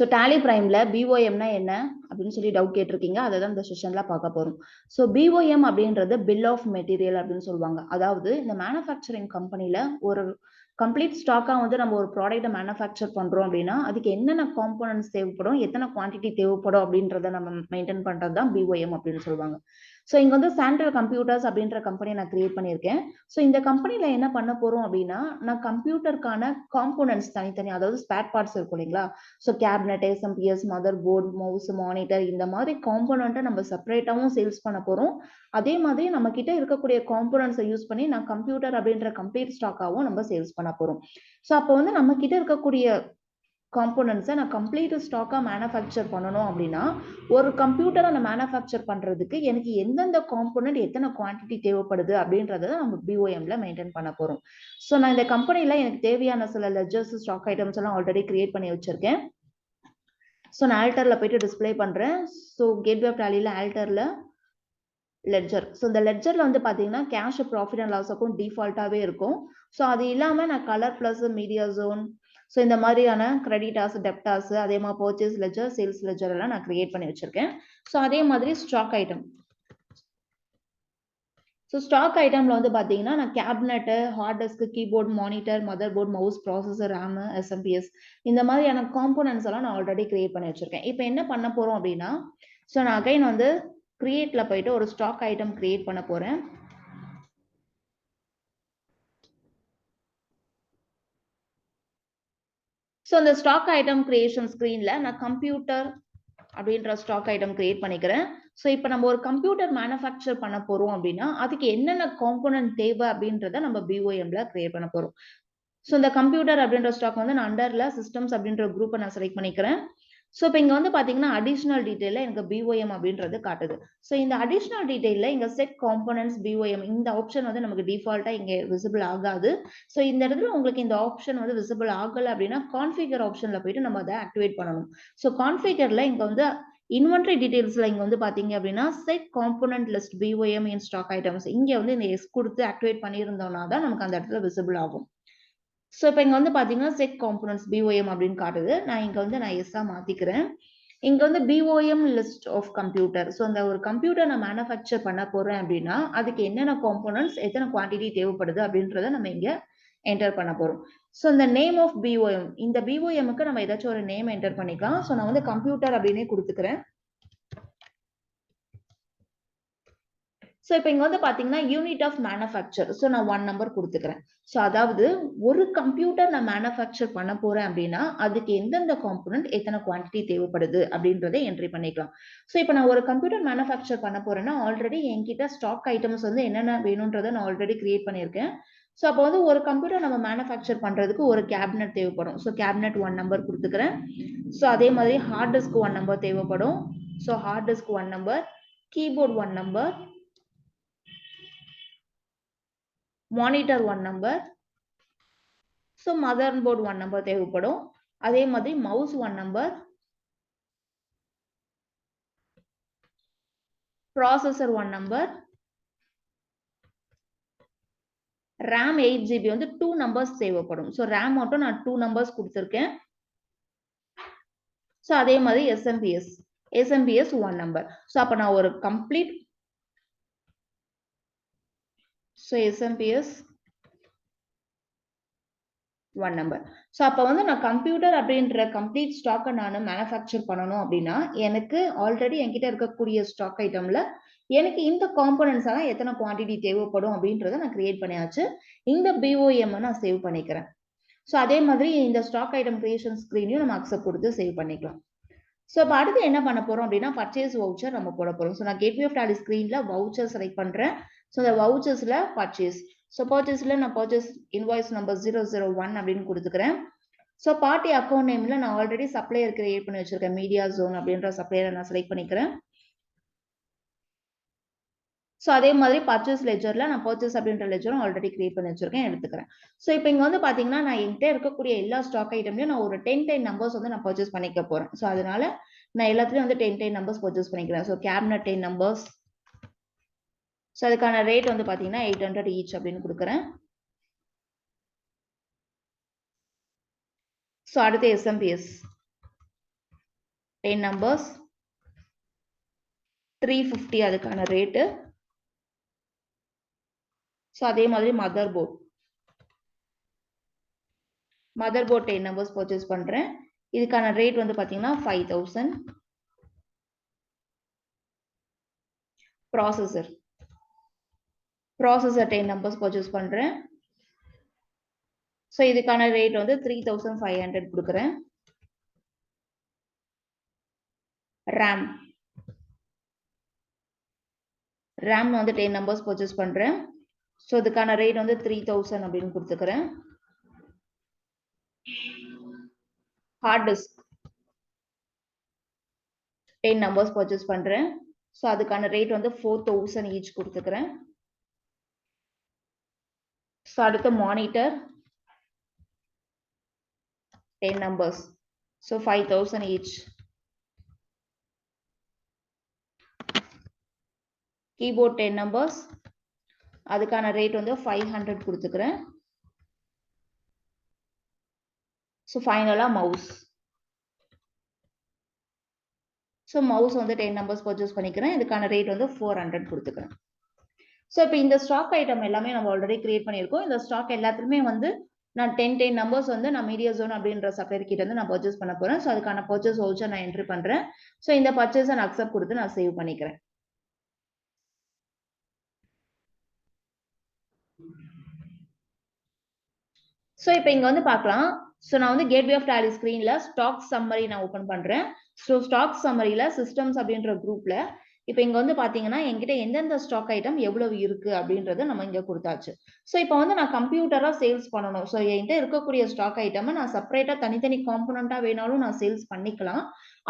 So Tallyprime BOM என்ன அப்படின்னு சொல்லி டவுட் கேட்டிருக்கீங்க. அதை தான் இந்த செஷன்ல பார்க்க போறோம். ஸோ BOM அப்படின்றது பில் ஆஃப் மெட்டீரியல் அப்படின்னு சொல்லுவாங்க. அதாவது இந்த மேனுஃபேக்சரிங் கம்பெனில ஒரு கம்ப்ளீட் ஸ்டாக்கா வந்து நம்ம ஒரு ப்ராடக்ட்டை மேனுஃபேக்சர் பண்றோம் அப்படின்னா அதுக்கு என்னென்ன காம்போனன்ட்ஸ் தேவைப்படும், எத்தனை குவான்டிட்டி தேவைப்படும் அப்படின்றத நம்ம மெயின்டைன் பண்றது தான் BOM அப்படின்னு சொல்லுவாங்க. ஸோ இங்க வந்து சாண்டல் கம்ப்யூட்டர்ஸ் அப்படின்ற கம்பெனி நான் கிரியேட் பண்ணியிருக்கேன். ஸோ இந்த கம்பெனில என்ன பண்ண போறோம் அப்படின்னா நான் கம்ப்யூட்டருக்கான காம்போனன்ட்ஸ் தனித்தனி, அதாவது ஸ்பேர் பார்ட்ஸ் இருக்கும் இல்லைங்களா. So cabinet, SMPS, mother board, mouse, monitor இந்த மாதிரி காம்போனண்ட்டை நம்ம செப்பரேட்டாகவும் சேல்ஸ் பண்ண போறோம். அதே மாதிரி நம்ம கிட்ட இருக்கக்கூடிய காம்போனன்ட்ஸை யூஸ் பண்ணி நான் கம்ப்யூட்டர் அப்படின்ற கம்ப்ளீட் ஸ்டாக்காகவும் நம்ம சேல்ஸ் பண்ண போறோம். ஸோ அப்போ வந்து நம்ம கிட்ட இருக்கக்கூடிய காம்போனன்ட்ஸை நான் கம்ப்ளீட் ஸ்டாக்கா மேனுஃபேக்சர் பண்ணணும் அப்படின்னா ஒரு கம்ப்யூட்டரை நான் மேனுஃபேக்சர் பண்றதுக்கு எனக்கு எந்தெந்த காம்போனன்ட் எத்தனை குவான்டிட்டி தேவைப்படுது அப்படின்றத நம்ம BOMல மெயின்டைன் பண்ண போறோம். ஸோ நான் இந்த கம்பெனில எனக்கு தேவையான சில லெட்ஜர்ஸ், ஸ்டாக் ஐட்டம்ஸ் எல்லாம் ஆல்ரெடி கிரியேட் பண்ணி வச்சிருக்கேன். ஸோ நான் ஆல்டர்ல போயிட்டு டிஸ்பிளே பண்றேன். ஸோ கேட்வே ஆஃப் டாலியில் ஆல்டர்ல லெட்ஜர். ஸோ இந்த லெட்ஜர்ல வந்து பாத்தீங்கன்னா cash, profit and loss account டிஃபால்ட்டாவே இருக்கும். ஸோ அது இல்லாம நான் Colour Plus, Media Zone, so இந்த மாதிரியான கிரெடிட்டாஸ், டெப்டாஸ், அதே மாதிரி பர்ச்சேஸ் லெட்ஜர், சேல்ஸ் லெட்ஜர் எல்லாம் நான் கிரியேட் பண்ணி வச்சிருக்கேன். ஸோ அதே மாதிரி ஸ்டாக் ஐட்டம். ஸோ ஸ்டாக் ஐட்டம்ல வந்து பாத்தீங்கன்னா நான் cabinet, hard disk, keyboard, monitor, mother board, mouse, processor, RAM, SMPS இந்த மாதிரியான காம்போனன்ட்ஸ் எல்லாம் நான் ஆல்ரெடி கிரியேட் பண்ணி வச்சிருக்கேன். இப்போ என்ன பண்ண போறோம் அப்படின்னா ஸோ நான் அகைன் வந்து கிரியேட்ல போயிட்டு ஒரு ஸ்டாக் ஐட்டம் கிரியேட் பண்ண போறேன். ஸோ இந்த ஸ்டாக் ஐட்டம் கிரியேஷன் ஸ்கிரீன்ல நான் கம்ப்யூட்டர் அப்படின்ற ஸ்டாக் ஐட்டம் கிரியேட் பண்ணிக்கிறேன். ஸோ இப்போ நம்ம ஒரு கம்ப்யூட்டர் மேனுஃபேக்சர் பண்ண போறோம் அப்படின்னா அதுக்கு என்னென்ன காம்போனன்ட் தேவை அப்படின்றத நம்ம BOMல கிரியேட் பண்ண போறோம். ஸோ இந்த கம்ப்யூட்டர் அப்படின்ற ஸ்டாக் வந்து நான் அண்டர்ல சிஸ்டம்ஸ் அப்படின்ற குரூப்பை நான் செலக்ட் பண்ணிக்கிறேன். ஸோ இப்போ இங்க வந்து பாத்தீங்கன்னா அடிஷனல் டீடைல்ல எனக்கு BOM அப்படின்றது காட்டுது. ஸோ இந்த அடிஷனல் டீடைல்ல இங்க செட் காம்போனன்ட்ஸ் BOM இந்த ஆப்ஷன் வந்து நமக்கு டிஃபால்ட்டா இங்க விசிபிள் ஆகாது. ஸோ இந்த இடத்துல உங்களுக்கு இந்த ஆப்ஷன் வந்து விசிபிள் ஆகல அப்படின்னா கான்ஃபிகர் ஆப்ஷன்ல போயிட்டு நம்ம அதை ஆக்டிவேட் பண்ணணும். ஸோ கான்ஃபிகர்ல இங்க வந்து இன்வென்டரி டீடைல்ஸ்ல இங்க வந்து பாத்தீங்க அப்படின்னா set component list BOM in stock items இங்க வந்து இந்த எஸ் கொடுத்து ஆக்டிவேட் பண்ணியிருந்தோம்னா தான் நமக்கு அந்த இடத்துல விசிபிள் ஆகும். ஸோ இப்போ இங்க வந்து பாத்தீங்கன்னா செட் காம்போனன்ட்ஸ் BOM அப்படின்னு காட்டுது. நான் இங்க வந்து நான் எஸ்ஸா மாத்திக்கிறேன். இங்க வந்து BOM list of computer. So அந்த ஒரு கம்ப்யூட்டர் நான் மேனுஃபேக்சர் பண்ண போறேன் அப்படின்னா அதுக்கு என்னென்ன காம்போனன்ட்ஸ், எத்தனை குவான்டிட்டி தேவைப்படுது அப்படின்றத நம்ம இங்க என்டர் பண்ண போறோம். ஸோ இந்த நேம் ஆஃப் BOM, இந்த BOMக்கு நம்ம ஏதாச்சும் ஒரு நேம் என்டர் பண்ணிக்கலாம். ஸோ நான் வந்து கம்ப்யூட்டர் அப்படின்னே கொடுத்துக்கிறேன். ஸோ இப்போ இங்க வந்து பாத்தீங்கன்னா யூனிட் ஆஃப் மேனுஃபேக்சர். ஸோ நான் 1 நம்பர் கொடுத்துக்கிறேன். ஸோ அதாவது ஒரு கம்ப்யூட்டர் நான் மேனுஃபேக்சர் பண்ண போறேன் அப்படின்னா அதுக்கு எந்தெந்த காம்போனன்ட் எத்தனை குவான்டிட்டி தேவைப்படுது அப்படின்றத என்ட்ரி பண்ணிக்கலாம். ஸோ இப்போ நான் ஒரு கம்ப்யூட்டர் மேனுஃபேக்சர் பண்ண போறேன்னா ஆல்ரெடி என்கிட்ட ஸ்டாக் ஐட்டம்ஸ் வந்து என்னென்ன வேணும்ன்றதை நான் ஆல்ரெடி கிரியேட் பண்ணியிருக்கேன். ஸோ அப்போ வந்து ஒரு கம்ப்யூட்டர் நம்ம மேனுஃபேக்சர் பண்றதுக்கு ஒரு கேபினட் தேவைப்படும். ஸோ கேபினட் 1 நம்பர் கொடுத்துக்கிறேன். ஸோ அதே மாதிரி ஹார்ட் டிஸ்க் 1 நம்பர் தேவைப்படும். So hard disk 1 number, keyboard 1 number, monitor 1 number, so mother board 1 number தேவைப்படும். அதே மாதிரி mouse 1 number, processor 1 number, RAM 8GB வந்து 2 நம்பர்ஸ் தேவைப்படும். ஸோ RAM மட்டும் நான் 2 நம்பர்ஸ் கொடுத்துருக்கேன். ஸோ அதே மாதிரி எஸ்எம்பிஎஸ் 1 நம்பர். ஸோ அப்போ நான் ஒரு complete so SMPS 1 number. So அப்போ வந்து நான் கம்ப்யூட்டர் அப்படின்ற கம்ப்ளீட் ஸ்டாக்கை நான் மேனுஃபேக்சர் பண்ணணும் அப்படின்னா எனக்கு ஆல்ரெடி என்கிட்ட இருக்கக்கூடிய ஸ்டாக் ஐட்டம்ல எனக்கு இந்த காம்போனன்ட்ஸ் எல்லாம் எத்தனை குவான்டிட்டி தேவைப்படும் அப்படின்றத நான் கிரியேட் பண்ணியாச்சு. இந்த BOM நான் சேவ் பண்ணிக்கிறேன். ஸோ அதே மாதிரி இந்த ஸ்டாக் ஐட்டம் கிரியேஷன் ஸ்கிரீனையும் நம்ம அக்செப்ட் கொடுத்து சேவ் பண்ணிக்கலாம். ஸோ இப்போ அடுத்து என்ன பண்ண போறோம் அப்படின்னா பர்ச்சேஸ் வவுச்சர் நம்ம போட போறோம். ஸோ நான் கேட்வே ஆஃப் டாலி ஸ்கிரீன்ல வவுச்சர் செலக்ட் பண்றேன். ஸோ இந்த வவுச்சர்ஸ்ல பர்ச்சேஸ். ஸோ பர்ச்சேஸ்ல நான் பர்ச்சேஸ் இன்வாய்ஸ் நம்பர் 001 அப்படின்னு கொடுத்துக்கிறேன். ஸோ பார்ட்டி அக்கௌண்ட் நேம்ல நான் ஆல்ரெடி சப்ளையர் கிரியேட் பண்ணி வச்சிருக்கேன். மீடியா ஜோன் அப்படின்ற சப்ளையரை நான் செலக்ட் பண்ணிக்கிறேன். ஸோ அதே மாதிரி பர்ச்சேஸ் லெஜர்ல நான் பர்ச்சேஸ் அப்படின்ற லெஜரும் ஆல்ரெடி கிரியேட் பண்ணி வச்சிருக்கேன், எடுத்துக்கிறேன். ஸோ இப்போ இங்க வந்து பாத்தீங்கன்னா நான் என்கிட்ட இருக்கக்கூடிய எல்லா ஸ்டாக் ஐட்டம்லயும் நான் ஒரு 10 நம்பர்ஸ் வந்து நான் பர்ச்சேஸ் பண்ணிக்க போறேன். ஸோ அதனால நான் எல்லாத்துலயும் வந்து 10 நம்பர்ஸ் பர்ச்சேஸ் பண்ணிக்கிறேன். So cabinet 10 numbers. ஸோ அதுக்கான ரேட் வந்து பாத்தீங்கன்னா 800 ஈச் அப்படின்னு கொடுக்குறேன். ஸோ அடுத்து எஸ்எம்பிஎஸ். 10 numbers 350 அதுக்கான ரேட்டு. ஸோ அதே மாதிரி மதர் போர்ட் 10 numbers பர்ச்சேஸ் பண்றேன். இதுக்கான ரேட் வந்து பாத்தீங்கன்னா 5000. ப்ராசஸர் 10 numbers பர்ச்சேஸ் பண்றேன். ஸோ இதுக்கான ரேட் வந்து 3500 கொடுக்குறேன். ரேம் வந்து 10 numbers பர்ச்சேஸ் பண்றேன். ஸோ இதுக்கான ரேட் வந்து 3000 அப்படின்னு கொடுத்துக்கிறேன். ஹார்ட் டிஸ்க் 10 numbers பர்ச்சேஸ் பண்றேன். ஸோ அதுக்கான ரேட் வந்து 4000 ஈச் கொடுத்துக்கிறேன். ஸோ அடுத்து monitor 10 numbers. So 5000 each. Keyboard 10 numbers. அதுக்கான ரேட் வந்து 500 கொடுத்துக்கிறேன். So ஃபைனலா மவுஸ். So மவுஸ் வந்து 10 numbers பர்ச்சேஸ் பண்ணிக்கிறேன். இதுக்கான ரேட் வந்து 400 கொடுத்துக்கிறேன். ஸோ இப்போ இந்த ஸ்டாக் ஐட்டம் எல்லாமே நம்ம ஆல்ரெடி கிரியேட் பண்ணியிருக்கோம். இந்த ஸ்டாக் எல்லாத்துக்குமே வந்து நான் 10 numbers வந்து நான் மீடியா ஜோன் அப்படின்ற சப்ளையர் கிட்ட வந்து நான் பர்ச்சேஸ் பண்ண போறேன். ஸோ அதுக்கான பர்ச்சேஸ் வவுச்சர் நான் என்ட்ரி பண்றேன். ஸோ இந்த பர்ச்சேஸை நான் அக்செப்ட் கொடுத்து நான் சேவ் பண்ணிக்கிறேன். ஸோ இப்போ இங்க வந்து பார்க்கலாம். ஸோ நான் வந்து கேட்வே ஆஃப் டாலி ஸ்கிரீன்ல ஸ்டாக் சம்மரி நான் ஓப்பன் பண்றேன். ஸோ ஸ்டாக் சம்மரியில சிஸ்டம்ஸ் அப்படின்ற குரூப்ல இப்போ இங்க வந்து பாத்தீங்கன்னா என்கிட்ட எந்தெந்த ஸ்டாக் ஐட்டம் எவ்வளவு இருக்கு அப்படின்றத நம்ம இங்க கொடுத்தாச்சு. ஸோ இப்போ வந்து நான் கம்ப்யூட்டரா சேல்ஸ் பண்ணணும். ஸோ என்கிட்ட இருக்கக்கூடிய ஸ்டாக் ஐட்டம் நான் செப்பரேட்டா தனித்தனி காம்பனண்டா வேணாலும் நான் சேல்ஸ் பண்ணிக்கலாம்.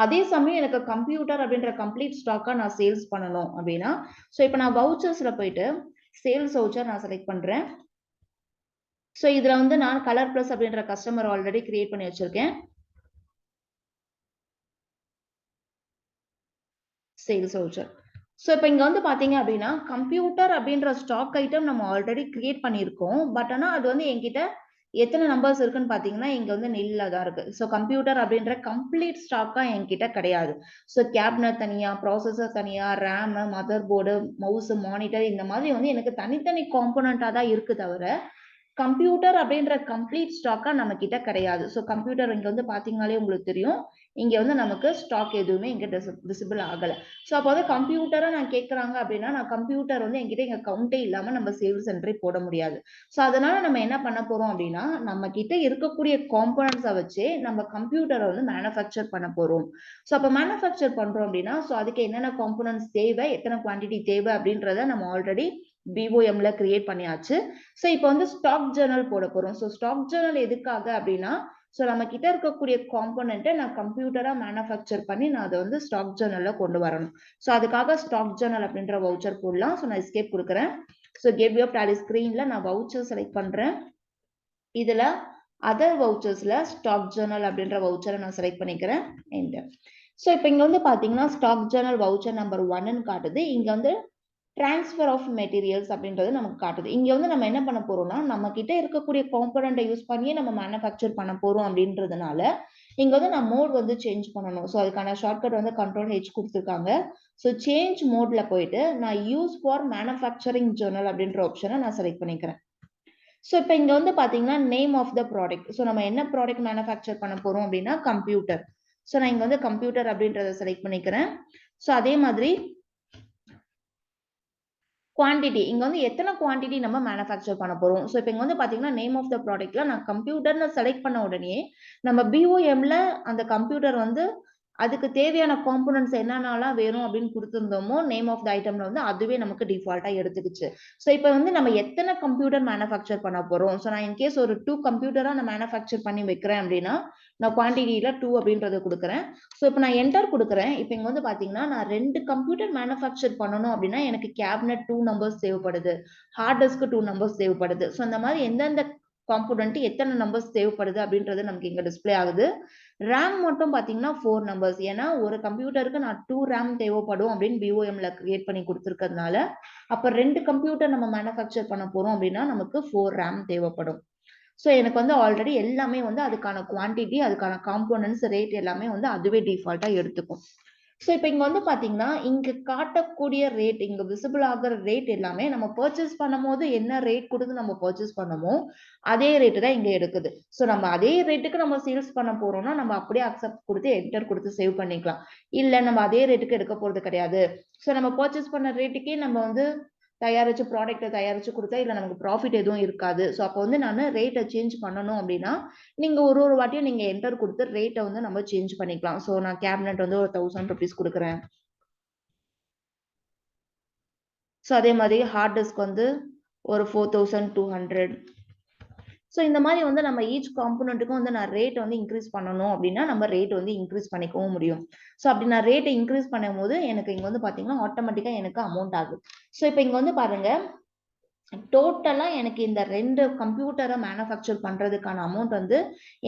அதே சமயம் எனக்கு கம்ப்யூட்டர் அப்படின்ற கம்ப்ளீட் ஸ்டாக்கா நான் சேல்ஸ் பண்ணணும் அப்படின்னா ஸோ இப்போ நான் வவுச்சர்ஸ்ல போயிட்டு சேல்ஸ் வவுச்சர் நான் செலக்ட் பண்றேன். ஸோ இதுல வந்து நான் கலர் பிளஸ் அப்படின்ற கஸ்டமர் ஆல்ரெடி கிரியேட் பண்ணி வச்சிருக்கேன். Sales voucher. ஸோ இப்போ இங்க வந்து பாத்தீங்க அப்படின்னா கம்ப்யூட்டர் அப்படின்ற ஸ்டாக் ஐட்டம் நம்ம ஆல்ரெடி கிரியேட் பண்ணியிருக்கோம். பட் ஆனா அது வந்து என்கிட்ட எத்தனை நம்பர்ஸ் இருக்குன்னு பாத்தீங்கன்னா இங்க வந்து நில்ல தான் இருக்கு. ஸோ கம்ப்யூட்டர் அப்படின்ற கம்ப்ளீட் ஸ்டாக்கா என்கிட்ட கிடையாது. ஸோ கேபினட் தனியா, ப்ராசஸர் தனியா, RAM, mother board, mouse, monitor இந்த மாதிரி வந்து எனக்கு தனித்தனி காம்பனண்டா தான் இருக்கு தவிர கம்ப்யூட்டர் அப்படின்ற கம்ப்ளீட் ஸ்டாக்கா நம்ம கிட்ட கிடையாது. ஸோ கம்ப்யூட்டர் இங்க வந்து பாத்தீங்கன்னாலே உங்களுக்கு தெரியும். இங்க வந்து நமக்கு ஸ்டாக் எதுவுமே இங்க விசிபிள் ஆகல. ஸோ அப்போ வந்து கம்ப்யூட்டரா நான் கேட்கறாங்க அப்படின்னா நான் கம்ப்யூட்டர் வந்து என்கிட்ட இங்க கவுண்டே இல்லாம நம்ம சேல்ஸ் என்ட்ரி போட முடியாது. ஸோ அதனால நம்ம என்ன பண்ண போறோம் அப்படின்னா நம்ம கிட்ட இருக்கக்கூடிய காம்பனன்ட்ஸை வச்சு நம்ம கம்ப்யூட்டரை வந்து மேனுஃபேக்சர் பண்ண போறோம். ஸோ அப்போ மேனுஃபேக்சர் பண்றோம் அப்படின்னா ஸோ அதுக்கு என்னென்ன காம்பனன்ட்ஸ் தேவை, எத்தனை குவான்டிட்டி தேவை அப்படின்றத நம்ம ஆல்ரெடி BOMல கிரியேட் பண்ணியாச்சு. ஸோ இப்போ வந்து ஸ்டாக் ஜர்னல் போட போறோம். ஸோ ஸ்டாக் ஜர்னல் எதுக்காக அப்படின்னா ஸோ நம்ம கிட்ட இருக்கக்கூடிய காம்பனண்ட்டை நான் கம்ப்யூட்டரா மேனுஃபேக்சர் பண்ணி நான் அதை வந்து ஸ்டாக் ஜர்னல்ல கொண்டு வரணும். ஸோ அதுக்காக ஸ்டாக் ஜர்னல் அப்படின்ற வவுச்சர் போடலாம். ஸோ நான் எஸ்கேப் கொடுக்குறேன். ஸோ கேட்வே ஆஃப் டாலி ஸ்கிரீன்ல நான் வவுச்சர் செலக்ட் பண்றேன். இதுல அதர் வவுச்சர்ஸ்ல ஸ்டாக் ஜர்னல் அப்படின்ற வவுச்சரை நான் செலக்ட் பண்ணிக்கிறேன். என்டர். ஸோ இப்போ இங்க வந்து பாத்தீங்கன்னா ஸ்டாக் ஜர்னல் வவுச்சர் நம்பர் 1ன்னு காட்டுது. இங்க வந்து டிரான்ஸ்ஃபர் ஆஃப் மெட்டீரியல்ஸ் அப்படின்றது நமக்கு காட்டுது. இங்க வந்து நம்ம என்ன பண்ண போறோம்னா நம்ம கிட்ட இருக்கக்கூடிய காம்பனண்ட்டை யூஸ் பண்ணி நம்ம மேனுஃபேக்சர் பண்ண போறோம் அப்படின்றதுனால இங்க வந்து நான் மோட் வந்து சேஞ்ச் பண்ணணும். ஸோ அதுக்கான ஷார்ட்கட் வந்து Ctrl+H கொடுத்துருக்காங்க. ஸோ சேஞ்ச் மோட்ல போயிட்டு நான் யூஸ் ஃபார் மேனுஃபேக்சரிங் ஜர்னல் அப்படின்ற ஆப்ஷனை நான் செலக்ட் பண்ணிக்கிறேன். ஸோ இப்போ இங்க வந்து பாத்தீங்கன்னா name of the product. So நம்ம என்ன ப்ராடக்ட் மேனுஃபேக்சர் பண்ண போறோம் அப்படின்னா கம்ப்யூட்டர். ஸோ நான் இங்க வந்து கம்ப்யூட்டர் அப்படின்றத செலக்ட் பண்ணிக்கிறேன். ஸோ அதே மாதிரி குவான்டிட்டி இங்க வந்து எத்தனை குவான்டிட்டி நம்ம மேனுஃபேக்சர் பண்ண போறோம். ஸோ இப்போ இங்க வந்து பாத்தீங்கன்னா நேம் ஆஃப் த ப்ராடக்ட்ல நான் கம்ப்யூட்டர்னு செலக்ட் பண்ண உடனே நம்ம BOMல அந்த கம்ப்யூட்டர் வந்து அதுக்கு தேவையான காம்பனன்ட்ஸ் என்னென்னலாம் வேணும் அப்படின்னு கொடுத்துருந்தோமோ நேம் ஆஃப் த ஐட்டம்ல வந்து அதுவே நமக்கு டிஃபால்ட்டா எடுத்துக்கிச்சு. ஸோ இப்போ வந்து நம்ம எத்தனை கம்ப்யூட்டர் மேனுஃபேக்சர் பண்ண போறோம். ஸோ நான் இன்கேஸ் ஒரு 2 கம்ப்யூட்டரா நான் மேனுஃபேக்சர் பண்ணி வைக்கிறேன் அப்படின்னா நான் குவான்டிட்டியில 2 அப்படின்றத கொடுக்குறேன். ஸோ இப்போ நான் என்டர் கொடுக்குறேன். இப்போ இங்க வந்து பாத்தீங்கன்னா நான் 2 கம்ப்யூட்டர் மேனுஃபேக்சர் பண்ணணும் அப்படின்னா எனக்கு கேபினட் 2 நம்பர்ஸ் தேவைப்படுது, ஹார்ட் டிஸ்க் 2 நம்பர்ஸ் தேவைப்படுது. ஸோ அந்த மாதிரி எந்தெந்த காம்பனண்ட் எத்தனை நம்பர்ஸ் தேவைப்படுது அப்படின்றது நமக்கு இங்க டிஸ்பிளே ஆகுது. ரேம் மட்டும் பாத்தீங்கன்னா 4 நம்பர்ஸ். ஏன்னா ஒரு கம்ப்யூட்டருக்கு நான் 2 ரேம் தேவைப்படும் அப்படின்னு BOMல கிரியேட் பண்ணி கொடுத்துருக்கிறதுனால அப்ப 2 கம்ப்யூட்டர் நம்ம மேனுஃபேக்சர் பண்ண போறோம் அப்படின்னா நமக்கு 4 ரேம் தேவைப்படும். ஸோ எனக்கு வந்து ஆல்ரெடி எல்லாமே வந்து அதுக்கான குவான்டிட்டி, அதுக்கான காம்போனன்ட்ஸ், ரேட் எல்லாமே வந்து அதுவே டிஃபால்ட்டா எடுத்துக்கும். ஸோ இப்ப இங்க வந்து பாத்தீங்கன்னா, இங்க காட்டக்கூடிய ரேட், இங்க விசிபிள் ஆகுற ரேட் எல்லாமே நம்ம பர்ச்சேஸ் பண்ணும்போது என்ன ரேட் குடுத்து நம்ம பர்ச்சேஸ் பண்ணோமோ, அதே ரேட் தான் இங்க எடுக்குது. ஸோ நம்ம அதே ரேட்டுக்கு நம்ம சேல்ஸ் பண்ண போறோம்னா, நம்ம அப்படியே அக்செப்ட் குடுத்து, என்டர் குடுத்து சேவ் பண்ணிக்கலாம். இல்ல நம்ம அதே ரேட்டுக்கு எடுக்க போறது கிடையாது. ஸோ நம்ம பர்ச்சேஸ் பண்ண ரேட்டுக்கே நம்ம வந்து ப்ராடக்ட்ட தயாரிச்சு குடுத்தா, இதுல நமக்கு ப்ராஃபிட் எதுவும் இருக்காது. ஸோ அப்ப வந்து நானு ரேட்ட சேஞ்ச் பண்ணணும் அப்டின்னா, நீங்க ஒரு ஒரு வாட்டியும் நீங்க என்டர் குடுத்து ரேட்ட வந்து நம்ம சேஞ்ச் பண்ணிக்கலாம். ஸோ நான் கேபினெட் வந்து ஒரு ₹1000 குடுக்குறேன். ஸோ அதே மாரி ஹார்ட் டிஸ்க் வந்து ஒரு 4200. ஸோ இந்த மாரி வந்து நம்ம ஈச் காம்போனன்ட்க்கும் வந்து நான் ரேட் வந்து இன்கிரீஸ் பண்ணணும் அப்டின்னா, நம்ம ரேட் வந்து இன்கிரீஸ் பண்ணிக்கவும் முடியும். ஸோ அப்டி நான் ரேட்ட இன்கிரீஸ் பண்ணும்போது, எனக்கு இங்க வந்து பாத்தீங்கன்னா, ஆட்டோமேட்டிக்கா எனக்கு அமௌண்ட் ஆகுது. ஸோ இப்ப இங்க வந்து பாருங்க, டோட்டலா எனக்கு இந்த 2 கம்ப்யூட்டர மேனுஃபேக்சர் பண்றதுக்கான அமௌண்ட் வந்து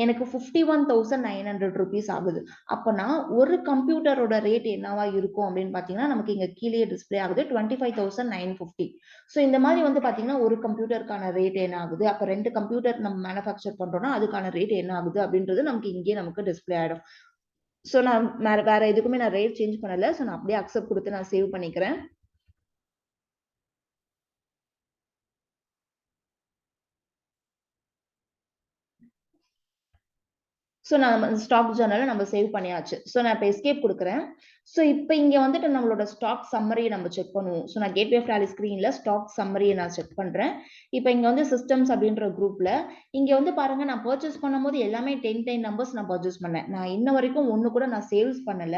எனக்கு ₹51,900 ஆகுது. அப்பன்னா ஒரு கம்ப்யூட்டரோட ரேட் என்னவா இருக்கும் அப்படின்னு பார்த்தீங்கன்னா, நமக்கு இங்க கீழயே டிஸ்ப்ளே ஆகுது 25,950. ஸோ இந்த மாரி வந்து பார்த்தீங்கன்னா, ஒரு கம்ப்யூட்டருக்கான ரேட் என்ன ஆகுது? அப்ப 2 கம்ப்யூட்டர் நம்ம மேனுஃபேக்சர் பண்றோம்னா, அதுக்கான ரேட் என்ன ஆகுது? அப்படின்றது நமக்கு இங்கேயே நமக்கு டிஸ்ப்ளே ஆயிடும். ஸோ நான் வேற எதுக்குமே நான் ரேட் சேஞ்ச் பண்ணல. ஸோ நான் அப்படியே அக்செப்ட் குடுத்து நான் சேவ் பண்ணிக்கிறேன். ஸோ நம்ம ஸ்டாக் ஜர்னல நம்ம சேவ் பண்ணியாச்சு. ஸோ நான் இப்ப எஸ்கேப் குடுக்குறேன். ஸோ இப்ப இங்க வந்துட்டு நம்மளோட ஸ்டாக் சம்மரிய நம்ம செக் பண்ணுவோம். ஸோ நான் கேட்வே ஆஃப் டாலி ஸ்கிரீன்ல ஸ்டாக் சம்மரிய நான் செக் பண்றேன். இப்ப இங்க வந்து சிஸ்டம்ஸ் அப்படின்ற குரூப்ல, இங்க வந்து பாருங்க நான் பர்ச்சேஸ் பண்ணும்போது எல்லாமே 10 நம்பர்ஸ் நான் பர்ச்சேஸ் பண்ணேன். நான் இன்ன வரைக்கும் 1 கூட நான் சேல்ஸ் பண்ணல.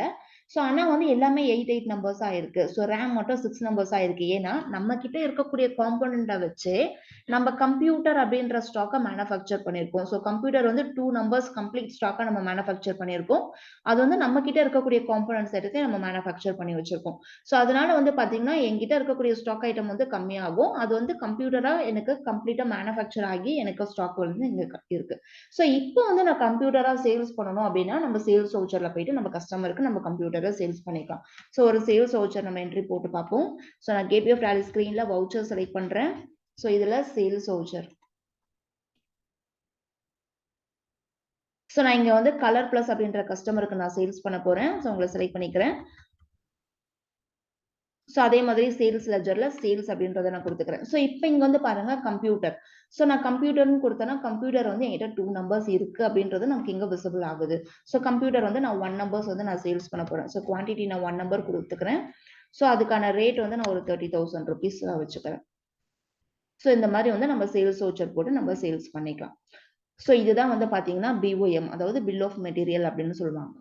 ஸோ ஆனா வந்து எல்லாமே 8 நம்பர்ஸா இருக்கு. ஸோ ரேம் மட்டும் 6 நம்பர்ஸா இருக்கு. ஏன்னா, நம்ம கிட்ட இருக்கக்கூடிய காம்போனன்ட்ட வச்சு நம்ம கம்ப்யூட்டர் அப்படின்ற ஸ்டாக்க மேனுஃபேக்சர் பண்ணியிருக்கோம். ஸோ கம்ப்யூட்டர் வந்து 2 நம்பர்ஸ் கம்ப்ளீட் ஸ்டாக்கா நம்ம மேனுஃபேக்சர் பண்ணியிருக்கோம். அது வந்து நம்ம கிட்ட இருக்கக்கூடிய காம்போனன்ட்ஸ் எடுத்து நம்ம மேனுஃபேக்சர் பண்ணி வச்சிருக்கோம். ஸோ அதனால வந்து பார்த்தீங்கன்னா, என்கிட்ட இருக்கக்கூடிய ஸ்டாக் ஐட்டம் வந்து கம்மியாகும். அது வந்து கம்ப்யூட்டரா எனக்கு கம்ப்ளீட்டா மேனுஃபேக்சர் ஆகி எனக்கு ஸ்டாக் வந்து இங்க இருக்கு. ஸோ இப்போ வந்து நான் கம்ப்யூட்டரா சேல்ஸ் பண்ணணும் அப்படின்னா, நம்ம சேல்ஸ் வவுச்சர்ல போயிட்டு நம்ம கஸ்டமருக்கு நம்ம கம்ப்யூட்டர சேல்ஸ் பண்ணிக்கலாம். ஸோ ஒரு சேல்ஸ் வவுச்சர் நம்ம என்ட்ரி போட்டு பார்ப்போம். ஸோ நான் கேட்வே ஆஃப் டாலி ஸ்கிரீன்ல வவுச்சர் செலக்ட் பண்றேன். ஸோ இதுல சேல்ஸ் வவுச்சர். ஸோ நான் இங்க வந்து கலர் பிளஸ் அப்படின்ற கஸ்டமருக்கு நான் சேல்ஸ் பண்ண போறேன். ஸோ உங்கள செலக்ட் பண்ணிக்கிறேன். ஸோ அதே மாதிரி சேல்ஸ் லெட்ஜர்ல சேல்ஸ் அப்படின்றத நான் குடுத்துக்கிறேன். ஸோ இப்ப இங்க வந்து பாருங்க கம்ப்யூட்டர். ஸோ நான் கம்ப்யூட்டர்ன்னு குடுத்தேன்னா, கம்ப்யூட்டர் வந்து என்கிட்ட 2 நம்பர்ஸ் இருக்கு அப்படின்றது நமக்கு இங்க விசிபிள் ஆகுது. ஸோ கம்ப்யூட்டர் வந்து நான் 1 நம்பர்ஸ் வந்து நான் சேல்ஸ் பண்ண போறேன். ஸோ குவான்டிட்டி நான் 1 நம்பர் குடுத்துக்கிறேன். ஸோ அதுக்கான ரேட் வந்து நான் ஒரு ₹30,000 வச்சுக்கிறேன். ஸோ இந்த மாரி வந்து நம்ம சேல்ஸ் வவுச்சர் போட்டு நம்ம சேல்ஸ் பண்ணிக்கலாம். ஸோ இதுதான் வந்து பார்த்தீங்கன்னா, பிஓஎம் அதாவது பில் ஆஃப் மெட்டீரியல் அப்படின்னு சொல்லுவாங்க.